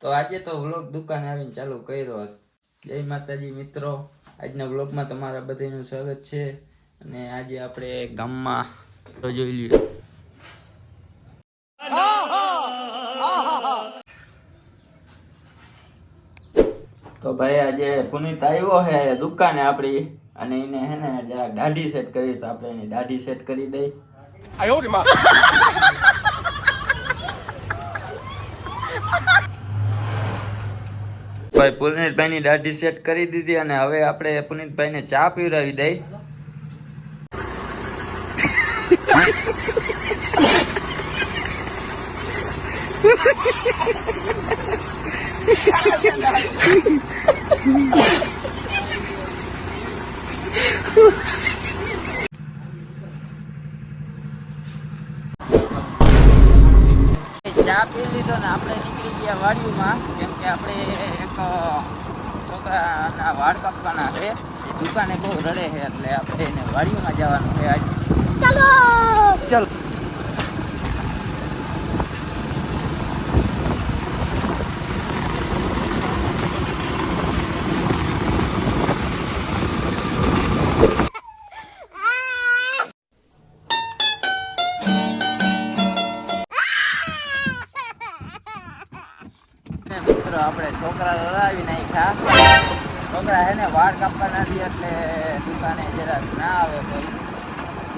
તો આજે તો વ્લોગ દુકાને આવીને ચાલુ કર્યો. જય માતાજી મિત્રો, આજના વ્લોગમાં તમારા બધાનું સ્વાગત છે. અને આજે આપણે ગામમાં તો જોઈ લઈએ. તો ભાઈ આજે પુનિત આવ્યો હે દુકાને આપણી, અને એને હે ને જરાક દાઢી સેટ કરી, તો આપણે એની દાઢી સેટ કરી દઈ. ભાઈ પુનિતભાઈ ની દાઢી સેટ કરી દીધી, અને હવે આપણે પુનિતભાઈ ને ચા પીવડાવી દઈ. ચા પી લીધો ને આપણે નીકળી ગયા વાડીમાં, કેમ કે આપણે એક છોકરાના વાળ કાપવાના છે. એ દુકાને બહુ રડે છે, એટલે આપણે એને વાડીમાં જવાનું છે આજે. ચાલો ચાલો. મિત્રો આપણે છોકરા રડાવી નાખ્યા. છોકરા હે ને વાળ કાપવાના છે, એટલે દુકાને જરાક ના આવે કોઈ,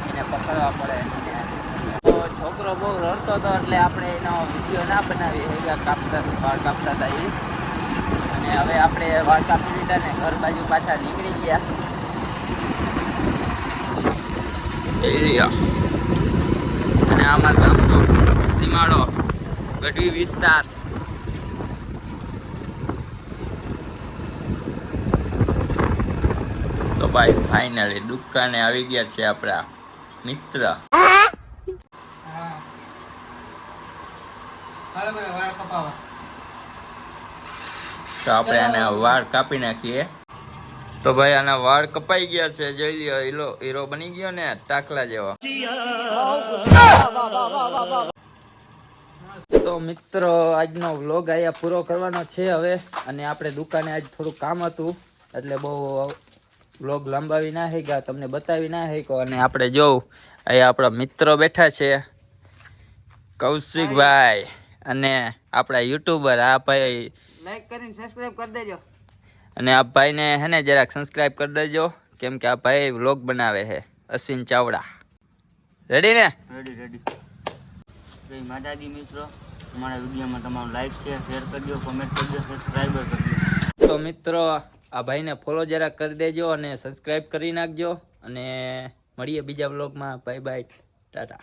એને પકડવા પડે. તો છોકરો બહુ રડતો હતો, એટલે આપણે એનો વિડીયો ના બનાવી વાળ કાપતા હતા એ. અને હવે આપણે વાળ કાપી લીધા ને ઘર બાજુ પાછા નીકળી ગયા. અને અમારા ગામનો સીમાડો ગઢવી વિસ્તાર. તો ભાઈ ફાઇનલી દુકાને આવી ગયા છે આપણા મિત્ર. તો આપણે આના વાળ કાપી નાખીએ. તો ભાઈ આના વાળ કપાઈ ગયા છે, જોઈ લ્યો. હીરો બની ગયો ને ટાકલા જેવો. તો મિત્રો આજનો વ્લોગ અહીંયા પૂરો કરવાનો છે હવે. અને આપણે દુકાને આજ થોડું કામ હતું, એટલે બહુ વ્લોગ લંબાવી ના શક્યા, તમને બતાવી ના શક્યો. અને આપણે જોઉં અહીંયા આપણા મિત્રો બેઠા છે, કૌશિકભાઈ અને આપણા યુટ્યુબર. આ ભાઈ લાઈક કરીને સબસ્ક્રાઇબ કરી દેજો. અને આ ભાઈને હે ને જરાક સબસ્ક્રાઇબ કરી દેજો, કેમ કે આ ભાઈ વ્લોગ બનાવે છે. અશ્વિન ચાવડા. રેડી ને? રેડી. જય માતાજી મિત્રો, અમારા વિડીયોમાં તમારું લાઈક છે, શેર કરજો, કોમેન્ટ કરજો, સબસ્ક્રાઇબર કરજો. તો મિત્રો આ ભાઈને ફોલો જરાક કરી દેજો અને સબસ્ક્રાઇબ કરી નાખજો. અને મળીએ બીજા વ્લોગમાં. Bye bye, Tata.